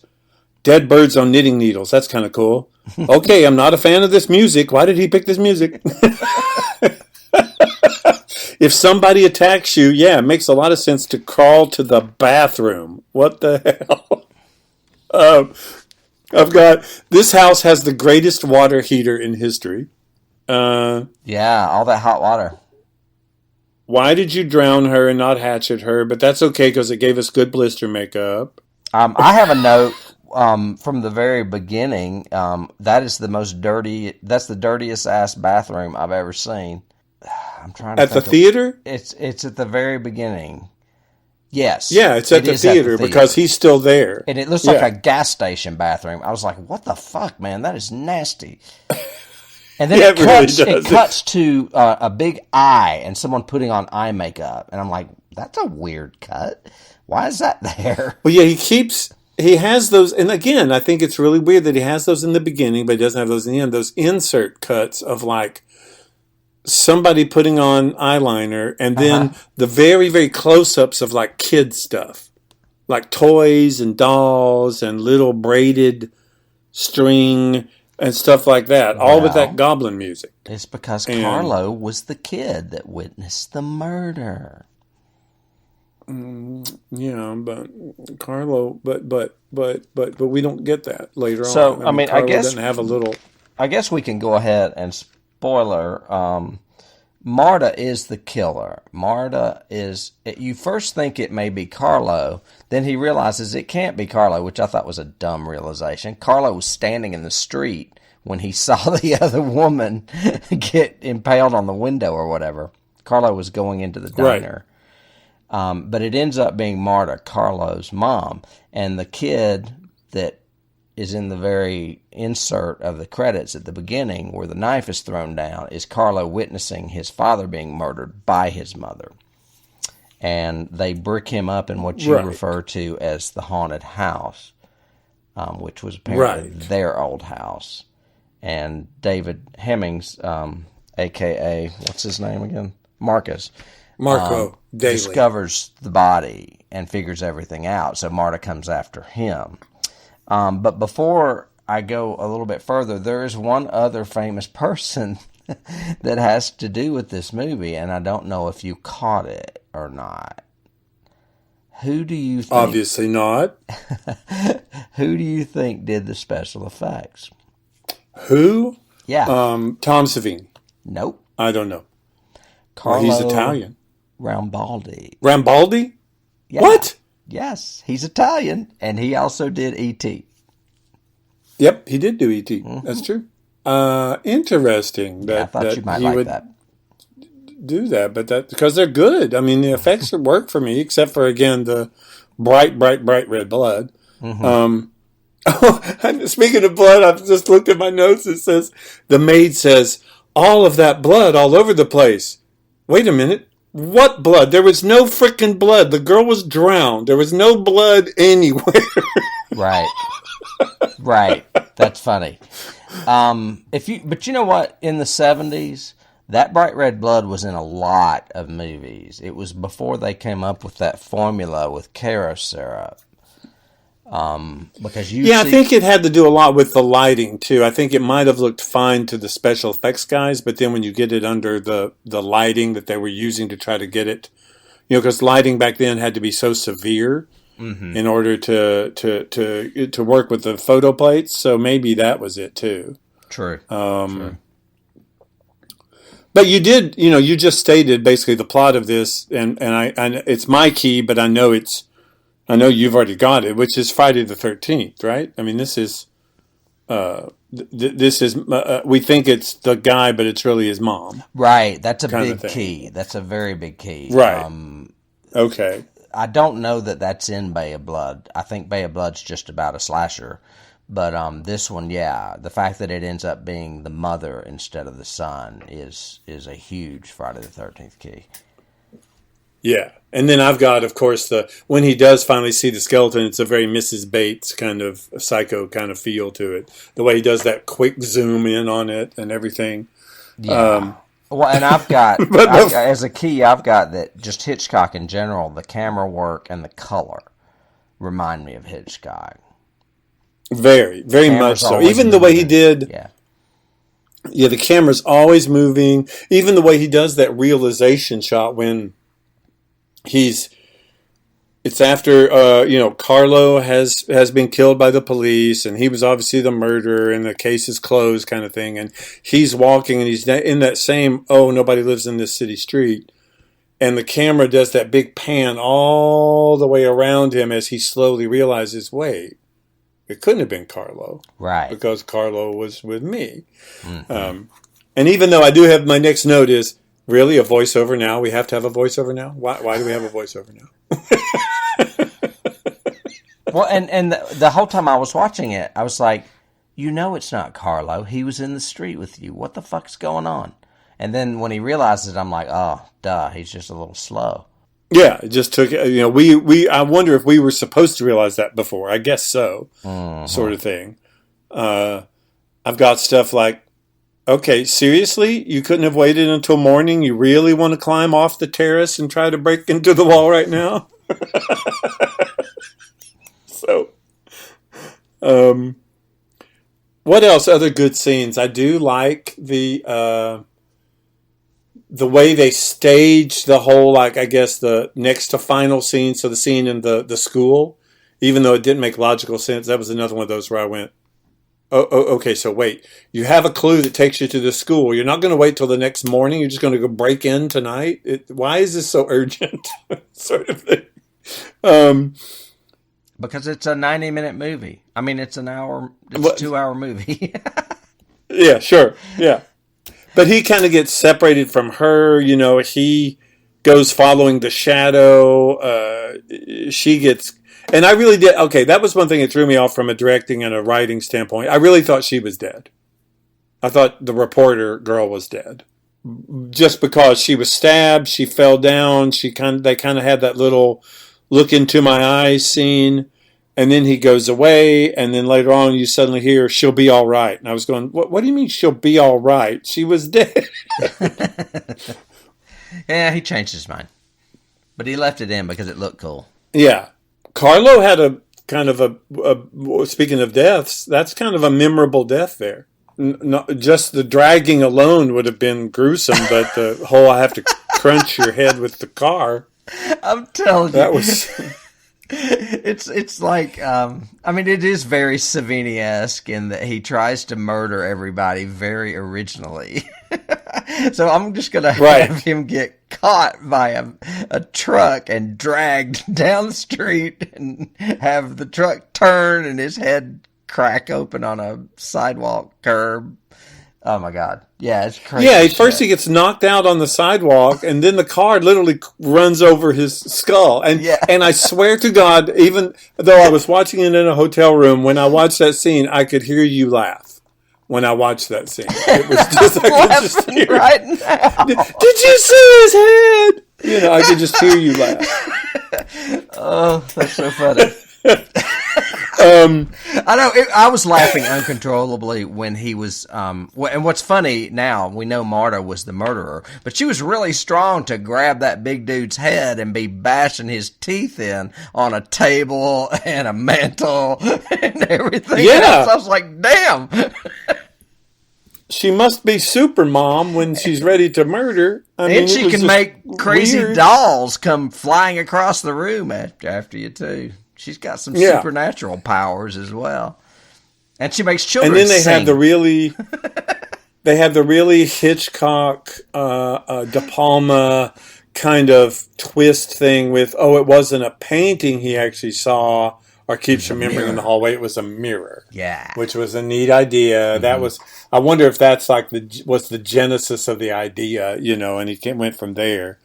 Dead birds on knitting needles. That's kind of cool. Okay, I'm not a fan of this music. Why did he pick this music? If somebody attacks you, it makes a lot of sense to crawl to the bathroom. What the hell? I've got, this house has the greatest water heater in history. All that hot water. Why did you drown her and not hatchet her? But that's okay because it gave us good blister makeup. I have a note from the very beginning. That's the dirtiest ass bathroom I've ever seen. I'm trying to think. At the theater? It's at the very beginning. Yes. Yeah, it's at the theater because he's still there. And it looks like a gas station bathroom. I was like, what the fuck, man? That is nasty. And then it cuts to a big eye and someone putting on eye makeup. And I'm like, that's a weird cut. Why is that there? Well, yeah, he has those. And again, I think it's really weird that he has those in the beginning, but he doesn't have those in the end. Those insert cuts of like somebody putting on eyeliner and then the very, very close-ups of like kid stuff. Like toys and dolls and little braided string and stuff like that, all with that goblin music. It's because Carlo was the kid that witnessed the murder. Yeah, but Carlo, but we don't get that later on. So I mean, Carlo I guess doesn't have a little. I guess we can go ahead and spoiler. Marta is the killer. Marta is. You first think it may be Carlo, then he realizes it can't be Carlo, which I thought was a dumb realization. Carlo was standing in the street when he saw the other woman get impaled on the window or whatever. Carlo was going into the diner. Right. But it ends up being Marta, Carlo's mom, and the kid that is in the very insert of the credits at the beginning where the knife is thrown down is Carlo witnessing his father being murdered by his mother. And they brick him up in what you refer to as the haunted house, which was apparently their old house. And David Hemmings, a.k.a., what's his name again? Marcus. Marco Daly. Discovers the body and figures everything out. So Marta comes after him. But before I go a little bit further, there is one other famous person that has to do with this movie, and I don't know if you caught it or not. Who do you think? Obviously not. Who do you think did the special effects? Who? Yeah. Tom Savini. Nope. I don't know. Carlo he's Italian. Rambaldi. Rambaldi? Yeah. What? Yes, he's Italian, and he also did E.T. Yep, he did do E.T. Mm-hmm. That's true. Interesting. I thought you might like that. Do that, but that because they're good. I mean, the effects work for me, except for again the bright red blood. Mm-hmm. Speaking of blood, I've just looked at my notes. It says the maid says all of that blood all over the place. Wait a minute. What blood? There was no freaking blood. The girl was drowned. There was no blood anywhere. Right. Right. That's funny. But you know what? In the 70s, that bright red blood was in a lot of movies. It was before they came up with that formula with Caro syrup. Because I think it had to do a lot with the lighting too. I think it might have looked fine to the special effects guys, but then when you get it under the lighting that they were using to try to get it, because lighting back then had to be so severe in order to work with the photo plates. So maybe that was it too. True. True. But you did, you just stated basically the plot of this, and it's my key, but I know you've already got it, which is Friday the 13th, right? I mean, this is, we think it's the guy, but it's really his mom. Right. That's a big key. That's a very big key. Right. Okay. I don't know that that's in Bay of Blood. I think Bay of Blood's just about a slasher. But this one, yeah, the fact that it ends up being the mother instead of the son is a huge Friday the 13th key. Yeah. And then I've got, of course, when he does finally see the skeleton, it's a very Mrs. Bates kind of psycho kind of feel to it. The way he does that quick zoom in on it and everything. Yeah. Well, and I've got, as a key, I've got that just Hitchcock in general, the camera work and the color remind me of Hitchcock. Very, very much so. Even the way he did. Yeah, the camera's always moving. Even the way he does that realization shot when it's after Carlo has been killed by the police, and he was obviously the murderer, and the case is closed kind of thing, and he's walking and he's in that same nobody lives in this city street, and the camera does that big pan all the way around him as he slowly realizes, wait, it couldn't have been Carlo, right? Because Carlo was with me. And even though I do have, my next note is, really, a voiceover now? We have to have a voiceover now? Why do we have a voiceover now? Well, and the whole time I was watching it, I was like, it's not Carlo. He was in the street with you. What the fuck's going on? And then when he realized it, I'm like, oh, duh, he's just a little slow. Yeah, it just took, I wonder if we were supposed to realize that before. I guess so, sort of thing. I've got stuff like, okay, seriously? You couldn't have waited until morning? You really want to climb off the terrace and try to break into the wall right now? So, what else? Other good scenes. I do like the way they stage the whole, I guess, the next to final scene. So the scene in the school, even though it didn't make logical sense, that was another one of those where I went, okay, so wait. You have a clue that takes you to the school. You're not going to wait till the next morning. You're just going to go break in tonight. Why is this so urgent? Sort of thing. Because it's a 90-minute movie. I mean, it's a 2-hour movie. Yeah, sure. Yeah. But he kind of gets separated from her. He goes following the shadow. She gets... And I really did... Okay, that was one thing that threw me off from a directing and a writing standpoint. I really thought she was dead. I thought the reporter girl was dead. Just because she was stabbed, she fell down. They kind of had that little look into my eyes scene. And then he goes away. And then later on, you suddenly hear, she'll be all right. And I was going, what do you mean she'll be all right? She was dead. Yeah, he changed his mind. But he left it in because it looked cool. Yeah. Carlo had a kind of a speaking of deaths, that's kind of a memorable death there. Not just the dragging alone would have been gruesome, but the whole I have to crunch your head with the car. I'm telling you. That was... It's like, it is very Savini-esque in that he tries to murder everybody very originally. So I'm just going to have him get caught by a truck and dragged down the street and have the truck turn and his head crack open on a sidewalk curb. Oh my God. Yeah, it's crazy. Yeah, at first he gets knocked out on the sidewalk and then the car literally runs over his skull. And I swear to God, even though I was watching it in a hotel room, when I watched that scene, I could hear you laugh. When I watched that scene, it was just I could just hear right now. Did you see his head? I could just hear you laugh. Oh, that's so funny. I know. I was laughing uncontrollably when he was. And what's funny now, we know Marta was the murderer, but she was really strong to grab that big dude's head and be bashing his teeth in on a table and a mantle and everything. Yeah, I was like, damn. She must be super mom when she's ready to murder. And she can make crazy dolls come flying across the room after you too. She's got some supernatural powers as well, and she makes children. And then they have the really Hitchcock, De Palma kind of twist thing with it wasn't a painting he actually saw or keeps remembering in the hallway. It was a mirror, which was a neat idea. That was. I wonder if that's like was the genesis of the idea, and he went from there.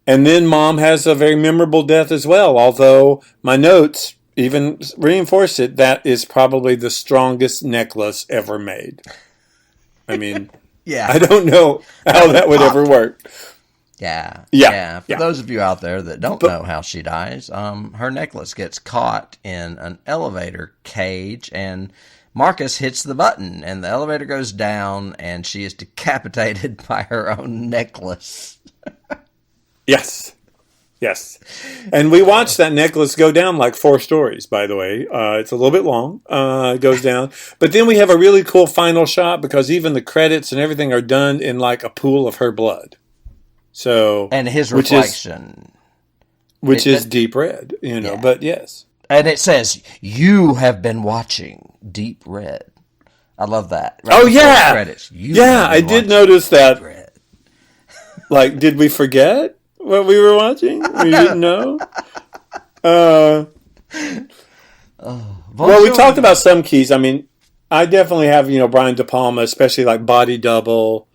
And then Mom has a very memorable death as well, although my notes even reinforce it. That is probably the strongest necklace ever made. I mean, I don't know how that would ever work. Yeah. For those of you out there that don't know how she dies, her necklace gets caught in an elevator cage, and Marcus hits the button, and the elevator goes down, and she is decapitated by her own necklace. Yes. And we watched that necklace go down like 4 stories, by the way. It's a little bit long. It goes down. But then we have a really cool final shot because even the credits and everything are done in like a pool of her blood. So and his reflection. Which is deep red, but yes. And it says, "You have been watching Deep Red." I love that. Credits. I did notice that. Like, did we forget what we were watching? We didn't know? Well, we talked about some keys. I mean, I definitely have, Brian De Palma, especially like Body Double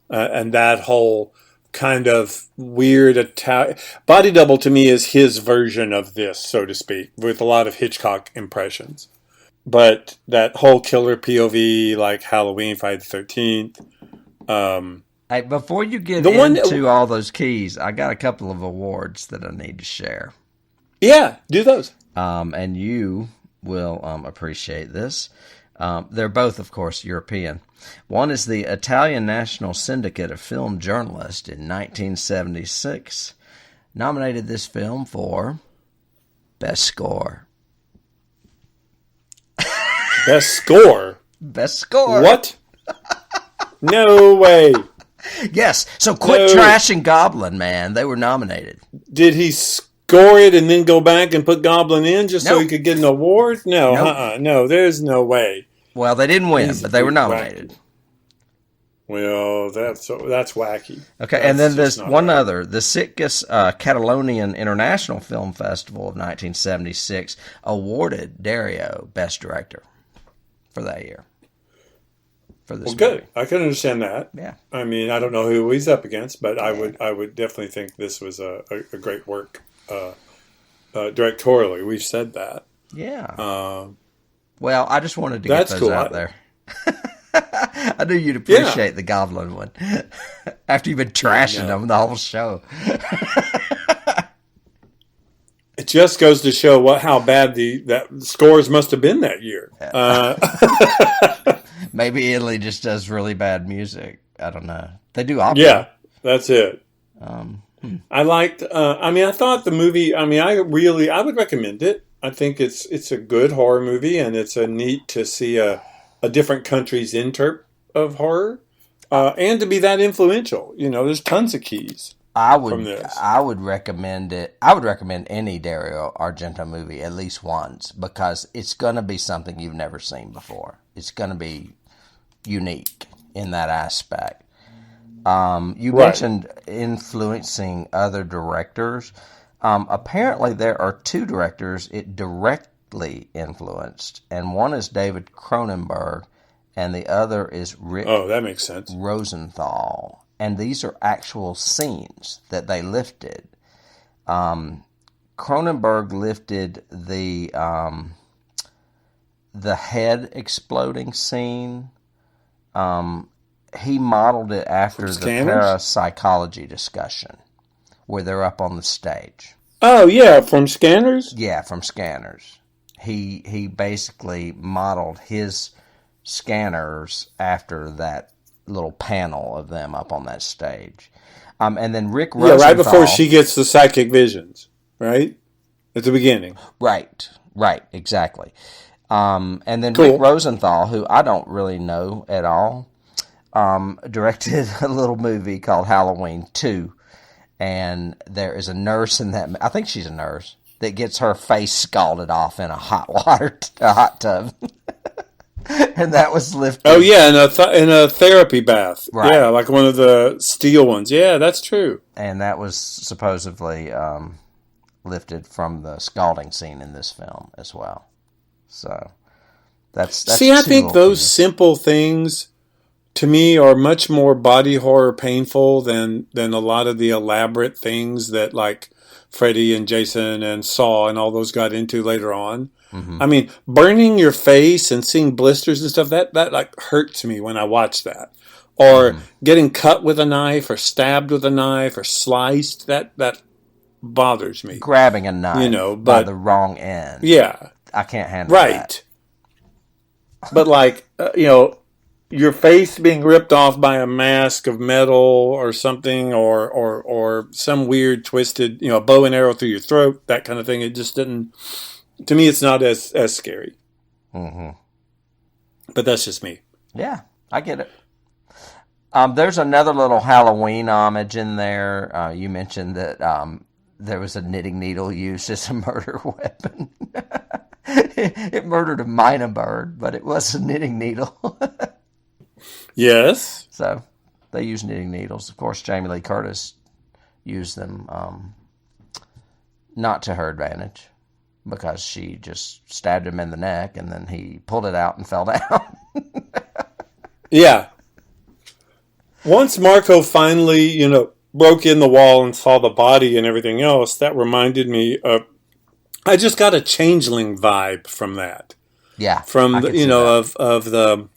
and that whole kind of weird Body Double to me is his version of this, so to speak, with a lot of Hitchcock impressions. But that whole killer POV, like Halloween, Friday the 13th. Hey, before you get into all those keys, I got a couple of awards that I need to share. Yeah, do those. And you will appreciate this. They're both, of course, European. One is the Italian National Syndicate of Film Journalists in 1976 nominated this film for Best Score. Best Score? Best Score. What? No way. Yes, so quit trashing Goblin, man. They were nominated. Did he score it and then go back and put Goblin in just so he could get an award? No, no, there's no way. Well, they didn't win, but they were nominated. Wacky. Well, that's wacky. Okay, and then there's one other. The Sitges Catalonian International Film Festival of 1976 awarded Dario Best Director for that year. For this movie. Good. I can understand that. Yeah. I mean, I don't know who he's up against, but I would definitely think this was a great work directorially. We've said that. Yeah. Well, I just wanted to get those out there. I knew you'd appreciate the Goblin one after you've been trashing them the whole show. It just goes to show how bad that scores must have been that year. Maybe Italy just does really bad music. I don't know. They do opera. Yeah, that's it. I liked. I thought the movie. I would recommend it. I think it's a good horror movie, and it's a neat to see a different country's interp of horror, and to be that influential. There's tons of keys. I would recommend it. I would recommend any Dario Argento movie at least once because it's going to be something you've never seen before. It's going to be unique in that aspect. You mentioned influencing other directors. Apparently, there are 2 directors it directly influenced, and one is David Cronenberg, and the other is Rick. Oh, that makes sense. Rosenthal, and these are actual scenes that they lifted. Cronenberg lifted the head exploding scene. He modeled it after the parapsychology discussion, where they're up on the stage. Oh, yeah, from Scanners? Yeah, from Scanners. he basically modeled his scanners after that little panel of them up on that stage. And then Rick Rosenthal... Yeah, right before she gets the psychic visions, right? At the beginning. Right, exactly. And then Cool. Rick Rosenthal, who I don't really know at all, directed a little movie called Halloween 2. And there is a nurse in that... I think she's a nurse that gets her face scalded off in a hot tub. And that was lifted. Oh, yeah, in a therapy bath. Right. Yeah, like one of the steel ones. Yeah, that's true. And that was supposedly lifted from the scalding scene in this film as well. So that's See, I think those simple things, to me, are much more body horror painful than a lot of the elaborate things that, like, Freddy and Jason and Saw and all those got into later on. Mm-hmm. I mean, burning your face and seeing blisters and stuff, that like hurts me when I watch that. Or getting cut with a knife or stabbed with a knife or sliced, that bothers me. Grabbing a knife by the wrong end. Yeah. I can't handle that. Right. But like, your face being ripped off by a mask of metal or something, or some weird twisted, bow and arrow through your throat, that kind of thing. It just didn't. To me, it's not as scary. Mm-hmm. But that's just me. Yeah, I get it. There's another little Halloween homage in there. You mentioned that there was a knitting needle used as a murder weapon. It murdered a mina bird, but it was a knitting needle. Yes. So they use knitting needles. Of course, Jamie Lee Curtis used them not to her advantage, because she just stabbed him in the neck and then he pulled it out and fell down. Yeah. Once Marco finally, broke in the wall and saw the body and everything else, that reminded me of... I just got a Changeling vibe from that. Yeah. From the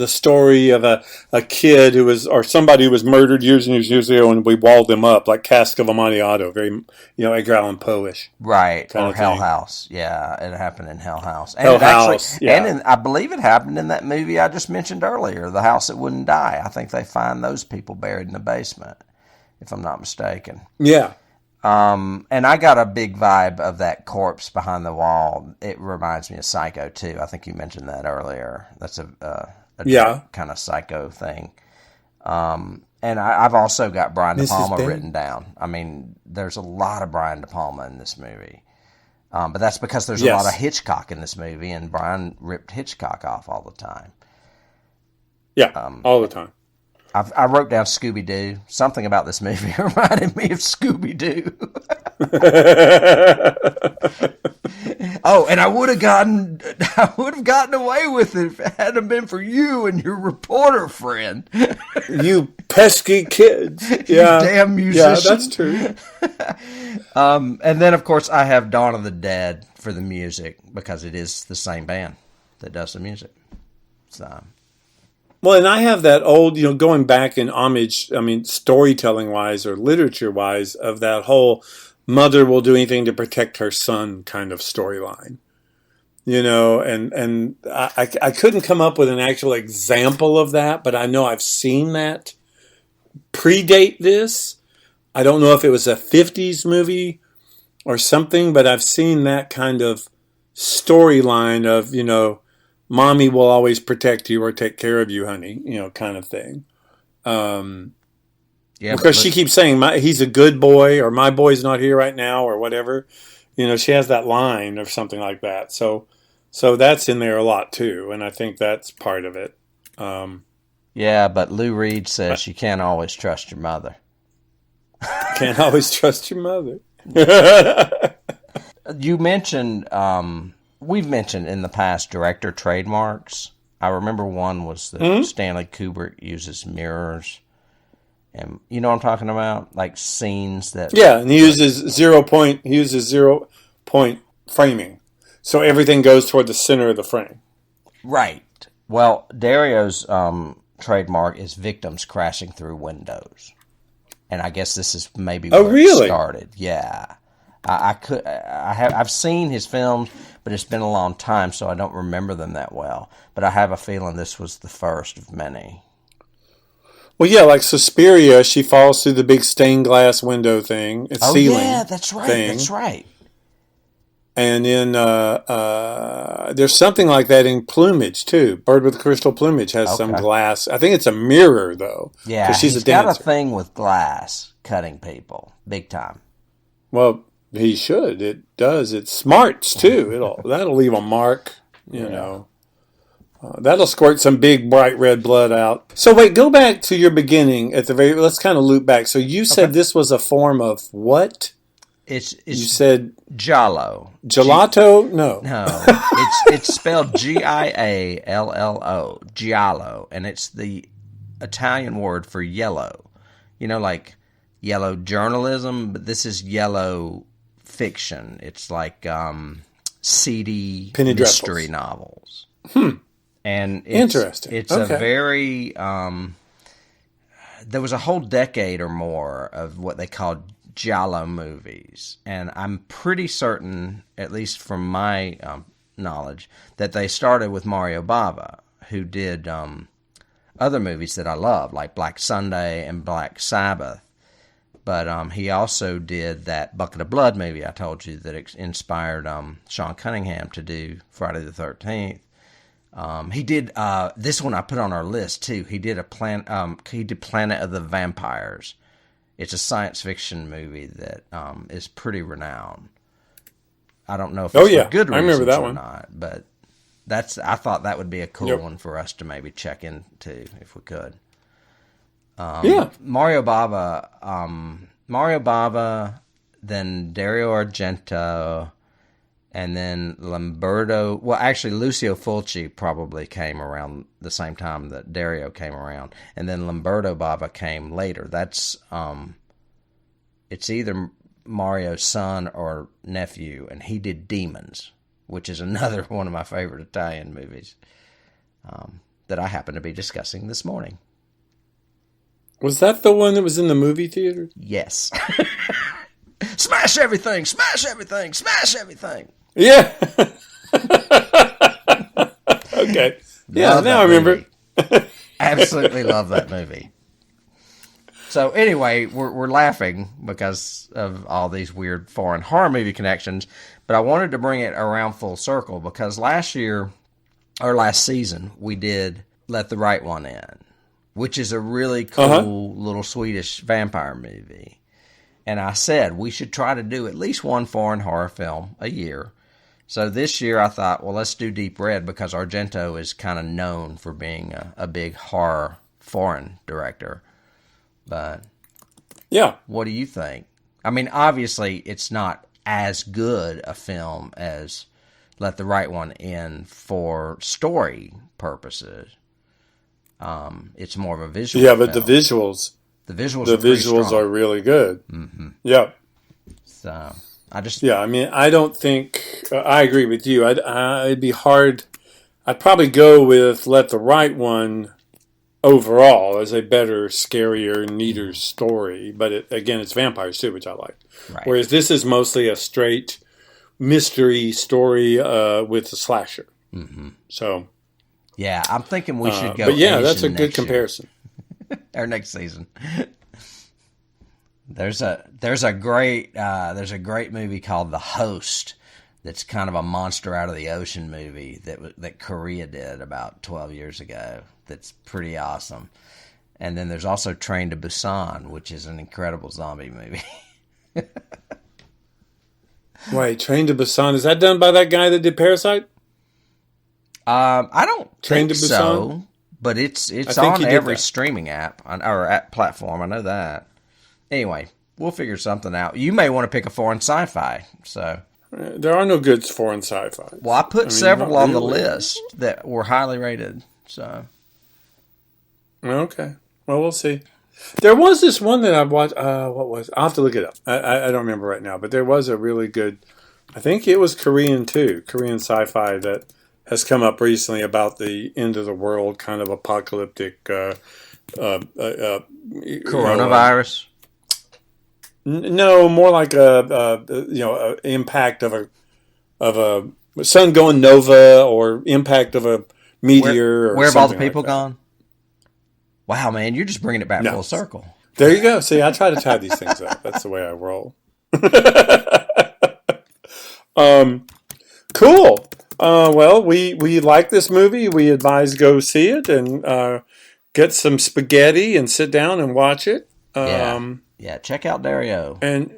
story of a kid who was, or somebody who was murdered years and years ago, and we walled them up, like Cask of Amontillado, very, Edgar Allan Poe-ish. Right, or Hell House. Yeah, it happened in Hell House. And Hell House, yeah. And I believe it happened in that movie I just mentioned earlier, The House That Wouldn't Die. I think they find those people buried in the basement, if I'm not mistaken. Yeah. And I got a big vibe of that corpse behind the wall. It reminds me of Psycho, too. I think you mentioned that earlier. That's a kind of Psycho thing. And I've also got Brian De Palma written down. I mean, there's a lot of Brian De Palma in this movie. But that's because there's a lot of Hitchcock in this movie, and Brian ripped Hitchcock off all the time. Yeah, all the time. I wrote down Scooby-Doo. Something about this movie reminded me of Scooby-Doo. Oh, and I would have gotten away with it if it hadn't been for you and your reporter friend. You pesky kids. Yeah. You damn musician. Yeah, that's true. And then, of course, I have Dawn of the Dead for the music, because it is the same band that does the music. So... Well, and I have that old, going back in homage, storytelling-wise or literature-wise, of that whole mother will do anything to protect her son kind of storyline. And I couldn't come up with an actual example of that, but I know I've seen that predate this. I don't know if it was a 50s movie or something, but I've seen that kind of storyline of, Mommy will always protect you or take care of you, honey, kind of thing. Because she keeps saying, he's a good boy, or my boy's not here right now, or whatever. She has that line or something like that. So that's in there a lot, too, and I think that's part of it. Yeah, but Lou Reed says you can't always trust your mother. Can't always trust your mother. You mentioned... We've mentioned in the past director trademarks. I remember one was that Stanley Kubrick uses mirrors. And you know what I'm talking about? Like scenes that... Yeah, and he uses 0 point framing. So everything goes toward the center of the frame. Right. Well, Dario's trademark is victims crashing through windows. And I guess this is maybe where it started. Yeah. I've seen his films, but it's been a long time, so I don't remember them that well. But I have a feeling this was the first of many. Well, yeah, like Suspiria, she falls through the big stained glass window thing. It's ceiling. Yeah, that's right. That's right. And in there's something like that in Plumage too. Bird with Crystal Plumage has some glass. I think it's a mirror though. Yeah, she's he's a dancer. got a thing with glass cutting people, big time. Well, he should. It does. It smarts too. That'll leave a mark. You know. That'll squirt some big bright red blood out. So wait, go back to your beginning at the very. Let's kind of loop back. So you said this was a form of what? You said Giallo. Gelato? No. It's spelled Giallo, Giallo, and it's the Italian word for yellow. You know, like yellow journalism, but this is yellow fiction. It's like seedy Penny mystery Dreadfuls. Novels. And interesting. It's a very there was a whole decade or more of what they called Giallo movies, and I'm pretty certain, at least from my knowledge, that they started with Mario Bava, who did other movies that I love, like Black Sunday and Black Sabbath. But he also did that Bucket of Blood movie I told you that inspired Sean Cunningham to do Friday the 13th. He did this one I put on our list too. He did Planet of the Vampires. It's a science fiction movie that is pretty renowned. I don't know if it's for good reasons or not, but I thought that would be a cool one for us to maybe check into if we could. Mario Bava, then Dario Argento, and then Lamberto. Well, actually, Lucio Fulci probably came around the same time that Dario came around, and then Lamberto Bava came later. That's it's either Mario's son or nephew, and he did Demons, which is another one of my favorite Italian movies that I happen to be discussing this morning. Was that the one that was in the movie theater? Yes. Smash everything! Smash everything! Smash everything! Yeah. Okay. Yeah, now I remember. Absolutely love that movie. So anyway, we're laughing because of all these weird foreign horror movie connections, but I wanted to bring it around full circle because last season, we did Let the Right One In, which is a really cool little Swedish vampire movie. And I said we should try to do at least one foreign horror film a year. So this year I thought, well, let's do Deep Red because Argento is kind of known for being a big horror foreign director. But yeah, what do you think? I mean, obviously it's not as good a film as Let the Right One In for story purposes. It's more of a visual film. But the visuals are really good. Mm-hmm. Yeah. So I mean, I don't think I agree with you. It'd be hard. I'd probably go with Let the Right One overall as a better, scarier, neater story. But it's vampires too, which I like. Right. Whereas this is mostly a straight mystery story with a slasher. Mm-hmm. So. Yeah, I'm thinking we should go. But yeah, Asian that's a good comparison. Or next season. There's a great movie called The Host that's kind of a monster out of the ocean movie that Korea did about 12 years ago. That's pretty awesome. And then there's also Train to Busan, which is an incredible zombie movie. Wait, Train to Busan, is that done by that guy that did Parasite? I don't think so, but it's on every streaming app or app platform. I know that. Anyway, we'll figure something out. You may want to pick a foreign sci-fi. So there are no good foreign sci-fi. Well, I put several on the list that were highly rated. So okay, well, we'll see. There was this one that I watched. What was? I'll have to look it up. I don't remember right now, but there was a really good. I think it was Korean too. Korean sci-fi that has come up recently about the end of the world, kind of apocalyptic coronavirus. No, more like a impact of a sun going nova, or impact of a meteor. Where have all the people like gone? Wow, man, you're just bringing it back full circle. There you go. See, I try to tie these things up. That's the way I roll. Cool. Well, we like this movie. We advise go see it and get some spaghetti and sit down and watch it. Yeah. Check out Dario. And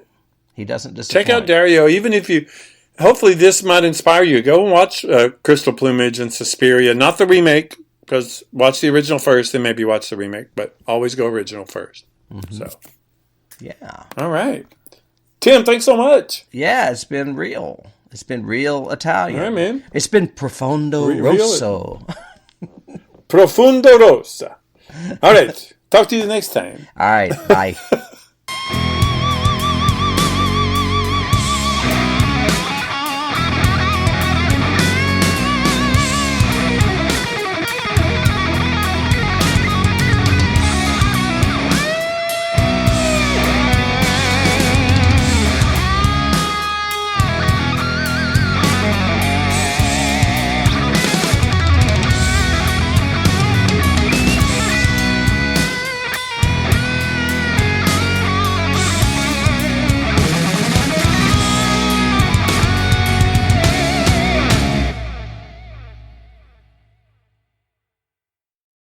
he doesn't disappoint. Check out Dario. Even if you, hopefully this might inspire you. Go and watch Crystal Plumage and Suspiria. Not the remake, because watch the original first, then maybe watch the remake. But always go original first. Mm-hmm. So, yeah. All right. Tim, thanks so much. Yeah, it's been real. It's been real Italian. All right, man. It's been profondo rosso. Profondo rossa. All right. Talk to you next time. All right. Bye.